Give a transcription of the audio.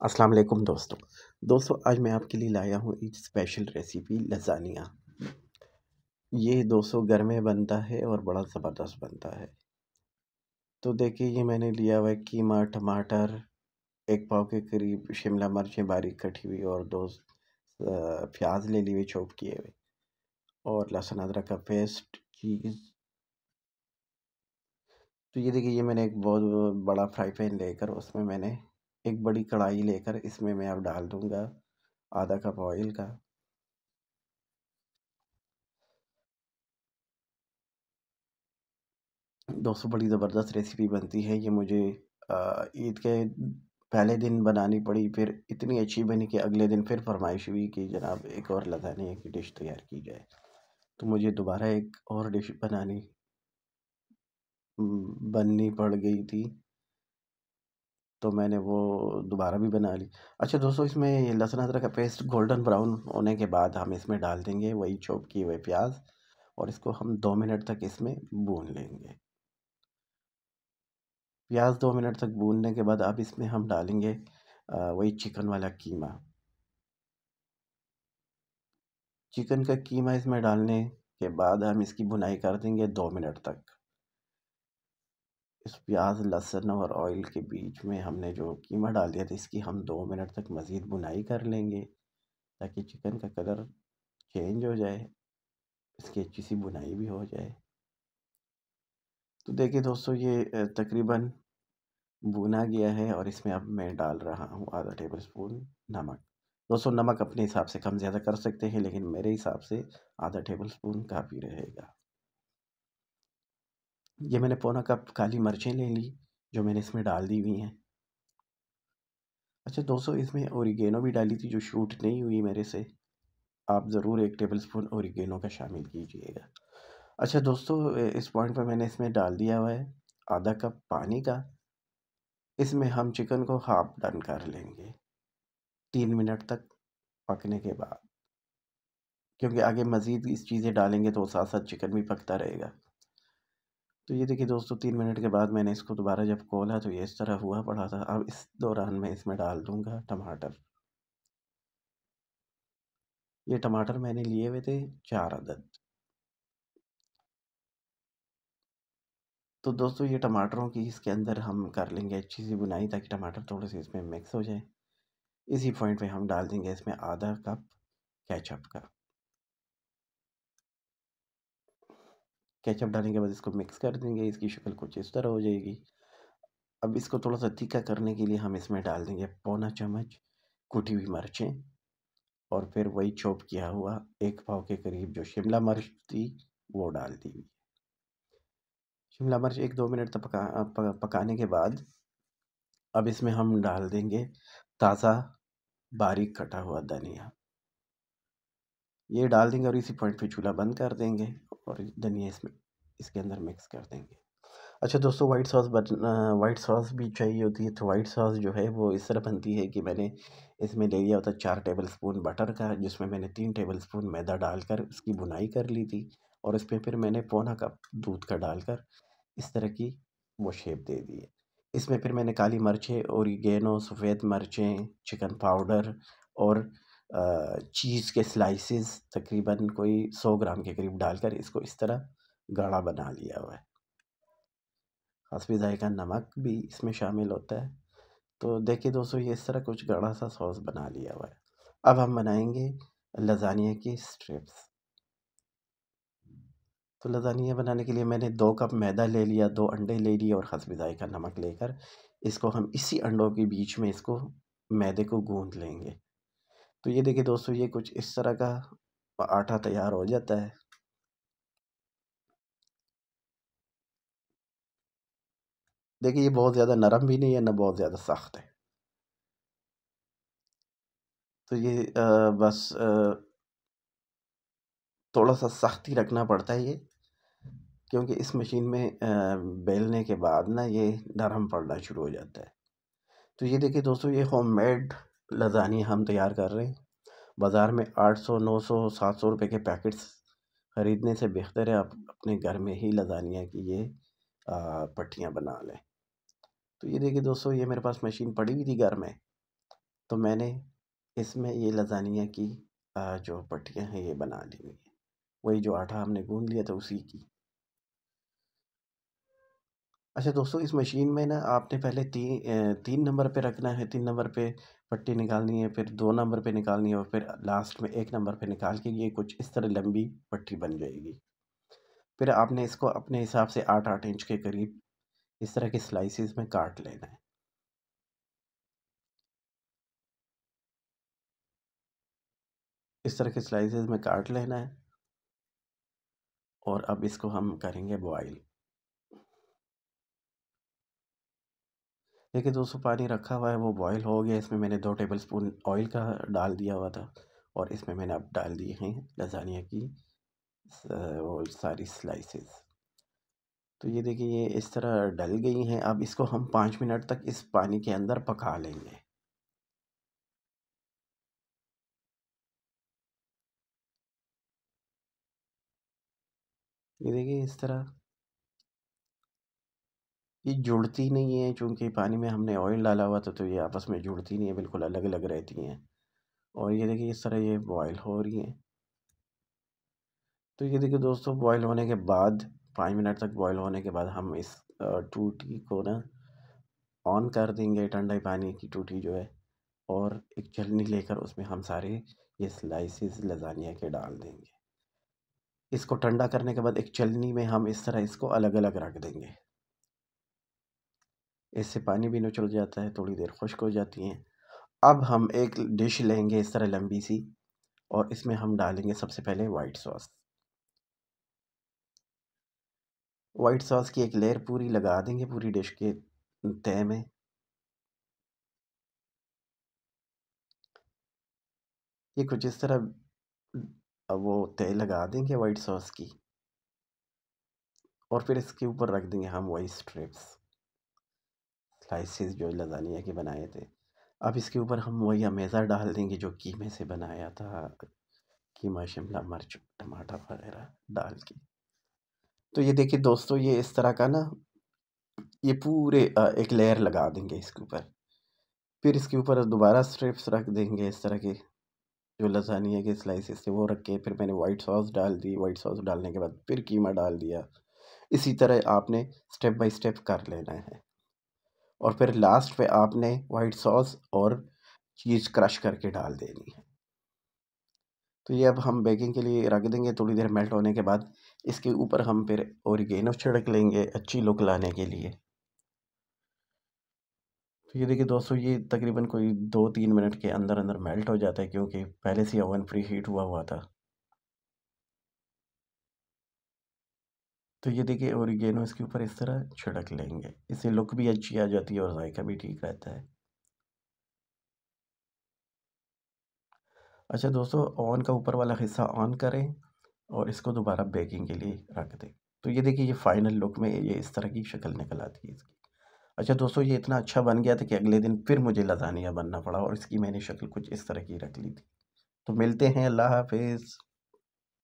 अस्सलाम वालेकुम दोस्तों आज मैं आपके लिए लाया हूँ एक स्पेशल रेसिपी लज़ानिया। ये दोस्तों घर में बनता है और बड़ा ज़बरदस्त बनता है। तो देखिए ये मैंने लिया हुआ है कीमा, टमाटर, 1 पाव के करीब शिमला मिर्चें बारीक कटी हुई और 2 प्याज़ ले लिए चॉप किए हुए और लहसुन अदरक का पेस्ट, चीज़। तो ये देखिए ये मैंने एक बहुत बड़ा फ्राई पैन लेकर उसमें मैंने एक बड़ी कढ़ाई लेकर इसमें मैं अब डाल दूँगा आधा कप ऑयल का। दोस्तों बड़ी ज़बरदस्त रेसिपी बनती है ये मुझे ईद के पहले दिन बनानी पड़ी, फिर इतनी अच्छी बनी कि अगले दिन फिर फरमाइश हुई कि जनाब एक और लज़ानिया की डिश तैयार की जाए। तो मुझे दोबारा एक और डिश बननी पड़ गई थी, तो मैंने वो दोबारा भी बना ली। अच्छा दोस्तों इसमें ये लहसुन अदरक का पेस्ट गोल्डन ब्राउन होने के बाद हम इसमें डाल देंगे वही चॉप किए हुए प्याज़ और इसको हम 2 मिनट तक इसमें भून लेंगे। प्याज 2 मिनट तक भूनने के बाद अब इसमें हम डालेंगे वही चिकन वाला कीमा। चिकन का कीमा इसमें डालने के बाद हम इसकी भुनाई कर देंगे 2 मिनट तक। इस प्याज, लहसुन और ऑयल के बीच में हमने जो कीमा डाल दिया था इसकी हम 2 मिनट तक मज़ीद भुनाई कर लेंगे ताकि चिकन का कलर चेंज हो जाए, इसकी अच्छी सी भुनाई भी हो जाए। तो देखिए दोस्तों ये तकरीबन भुना गया है और इसमें अब मैं डाल रहा हूँ आधा टेबल स्पून नमक। दोस्तों नमक अपने हिसाब से कम ज़्यादा कर सकते हैं लेकिन मेरे हिसाब से आधा टेबल स्पून काफ़ी रहेगा। ये मैंने पौना कप काली मिर्चें ले ली जो मैंने इसमें डाल दी हुई हैं। अच्छा दोस्तों इसमें ओरिगेनो भी डाली थी जो शूट नहीं हुई मेरे से। आप ज़रूर 1 टेबल स्पून ओरिगेनो का शामिल कीजिएगा। अच्छा दोस्तों इस पॉइंट पे मैंने इसमें डाल दिया हुआ है आधा कप पानी का। इसमें हम चिकन को हाफ डन कर लेंगे 3 मिनट तक पकने के बाद, क्योंकि आगे मज़ीद इस चीज़ें डालेंगे तो साथ साथ चिकन भी पकता रहेगा। तो ये देखिए दोस्तों 3 मिनट के बाद मैंने इसको दोबारा जब खोला तो ये इस तरह हुआ पड़ा था। अब इस दौरान मैं इसमें डाल दूँगा टमाटर। ये टमाटर मैंने लिए हुए थे 4 अदद। तो दोस्तों ये टमाटरों की इसके अंदर हम कर लेंगे अच्छी सी भुनाई ताकि टमाटर थोड़े से इसमें मिक्स हो जाए। इसी पॉइंट पे हम डाल देंगे इसमें आधा कप केचप का। केचप डालने के बाद इसको मिक्स कर देंगे, इसकी शक्ल कुछ इस तरह हो जाएगी। अब इसको थोड़ा-सा तीखा करने के लिए हम इसमें डाल देंगे पौना चम्मच कुटी हुई मिर्चें और फिर वही चॉप किया हुआ 1 पाव के करीब जो शिमला मिर्च थी वो डाल दी। शिमला मिर्च 1-2 मिनट तक पकाने के बाद अब इसमें हम डाल देंगे ताज़ा बारीक कटा हुआ धनिया। ये डाल देंगे और इसी पॉइंट पे चूल्हा बंद कर देंगे और धनिया इसमें इसके अंदर मिक्स कर देंगे। अच्छा दोस्तों वाइट सॉस भी चाहिए होती है, तो वाइट सॉस जो है वो इस तरह बनती है कि मैंने इसमें ले लिया होता 4 टेबल स्पून बटर का, जिसमें मैंने 3 टेबल स्पून मैदा डालकर उसकी भुनाई कर ली थी और इसमें फिर मैंने पौना कप दूध का डालकर इस तरह की वो शेप दे दी है। इसमें फिर मैंने काली मिर्चें, ओरिगेनो, सफ़ेद मिर्चें, चिकन पाउडर और चीज़ के स्लाइसेस तकरीबन कोई 100 ग्राम के करीब डालकर इसको इस तरह गाढ़ा बना लिया हुआ है। हस्बी ज़ायक़ा नमक भी इसमें शामिल होता है। तो देखिए दोस्तों ये इस तरह कुछ गाढ़ा सा सॉस बना लिया हुआ है। अब हम बनाएँगे लज़ानिया की स्ट्रिप्स। तो लज़ानिया बनाने के लिए मैंने 2 कप मैदा ले लिया, 2 अंडे ले लिए और हस्बी ज़ायक़ा नमक लेकर इसको हम इसी अंडों के बीच में इसको मैदे को गूँथ लेंगे। तो ये देखिए दोस्तों ये कुछ इस तरह का आटा तैयार हो जाता है। देखिए ये बहुत ज़्यादा नरम भी नहीं है, ना बहुत ज़्यादा सख्त है। तो ये बस थोड़ा-सा सख्त ही रखना पड़ता है ये, क्योंकि इस मशीन में बेलने के बाद ना ये नरम पड़ना शुरू हो जाता है। तो ये देखिए दोस्तों ये होममेड लज़ानिया हम तैयार कर रहे हैं। बाज़ार में 800, 900, 700 रुपए के पैकेट्स खरीदने से बेहतर है आप अपने घर में ही लज़ानिया की ये पट्टियाँ बना लें। तो ये देखिए दोस्तों ये मेरे पास मशीन पड़ी हुई थी घर में। तो मैंने इसमें ये लज़ानिया की जो पट्टियाँ हैं ये बना ली हुई हैं। वही जो आटा हमने गूँध लिया था उसी की। अच्छा दोस्तों, इस मशीन में ना आपने पहले 3 नंबर पे रखना है, 3 नंबर पे पट्टी निकालनी है, फिर 2 नंबर पे निकालनी है और फिर लास्ट में 1 नंबर पे निकाल के ये कुछ इस तरह लंबी पट्टी बन जाएगी। फिर आपने इसको अपने हिसाब से 8-8 इंच के करीब इस तरह के स्लाइसेस में काट लेना है। इस तरह के स्लाइसेस में काट लेना है और अब इसको हम करेंगे बॉयल। देखिए दोस्तों, पानी रखा हुआ है, वो बॉयल हो गया। इसमें मैंने 2 टेबलस्पून ऑयल का डाल दिया हुआ था और इसमें मैंने अब डाल दिए हैं लज़ानिया की वो सारी स्लाइसेस। तो ये देखिए ये इस तरह डल गई हैं। अब इसको हम 5 मिनट तक इस पानी के अंदर पका लेंगे। ये देखिए इस तरह ये जुड़ती नहीं है, चूँकि पानी में हमने ऑयल डाला हुआ था तो ये आपस में जुड़ती नहीं है, बिल्कुल अलग-अलग रहती हैं। और ये देखिए इस तरह ये बॉयल हो रही हैं। तो ये देखिए दोस्तों, बॉयल होने के बाद 5 मिनट तक बॉयल होने के बाद हम इस टूटी को ना ऑन कर देंगे, ठंडे पानी की टूटी जो है, और एक छलनी लेकर उसमें हम सारे ये स्लाइसेस लज़ानिया के डाल देंगे। इसको ठंडा करने के बाद एक छलनी में हम इस तरह इसको अलग-अलग रख देंगे। इससे पानी भी निचुड़ जाता है, थोड़ी देर खुश्क हो जाती हैं। अब हम एक डिश लेंगे इस तरह लंबी सी और इसमें हम डालेंगे सबसे पहले वाइट सॉस। वाइट सॉस की एक लेयर पूरी लगा देंगे पूरी डिश के तह में। ये कुछ इस तरह वो तह लगा देंगे वाइट सॉस की और फिर इसके ऊपर रख देंगे हम वही स्ट्रिप्स, स्लाइसेस जो लज़ानिया के बनाए थे। अब इसके ऊपर हम वही अमेज़ा डाल देंगे जो कीमे से बनाया था, कीमा, शिमला मिर्च, टमाटर वगैरह डाल के। तो ये देखिए दोस्तों, ये इस तरह का ना ये पूरे एक लेयर लगा देंगे इसके ऊपर। फिर इसके ऊपर दोबारा स्ट्रिप्स रख देंगे इस तरह के, जो लज़ानिया के स्लाइसेस थे वो रख के फिर मैंने वाइट सॉस डाल दी। वाइट सॉस डालने के बाद फिर कीमा डाल दिया। इसी तरह आपने स्टेप बाय स्टेप कर लेना है और फिर लास्ट पे आपने वाइट सॉस और चीज़ क्रश करके डाल देनी है। तो ये अब हम बेकिंग के लिए रख देंगे। थोड़ी देर मेल्ट होने के बाद इसके ऊपर हम फिर ओरिगेनो छिड़क लेंगे अच्छी लुक लाने के लिए। तो ये देखिए दोस्तों, ये तकरीबन कोई 2-3 मिनट के अंदर-अंदर मेल्ट हो जाता है क्योंकि पहले से ओवन प्री हीट हुआ हुआ था। तो ये देखिए ओरिगेनो इसके ऊपर इस तरह छिड़क लेंगे। इससे लुक भी अच्छी आ जाती है और ज़ायका भी ठीक रहता है। अच्छा दोस्तों, ओवन का ऊपर वाला हिस्सा ऑन करें और इसको दोबारा बेकिंग के लिए रख दें। तो ये देखिए ये फाइनल लुक में ये इस तरह की शक्ल निकल आती है इसकी। अच्छा दोस्तों, ये इतना अच्छा बन गया था कि अगले दिन फिर मुझे लज़ानिया बनना पड़ा और इसकी मैंने शक्ल कुछ इस तरह की रख ली थी। तो मिलते हैं, अल्लाह हाफ़िज़।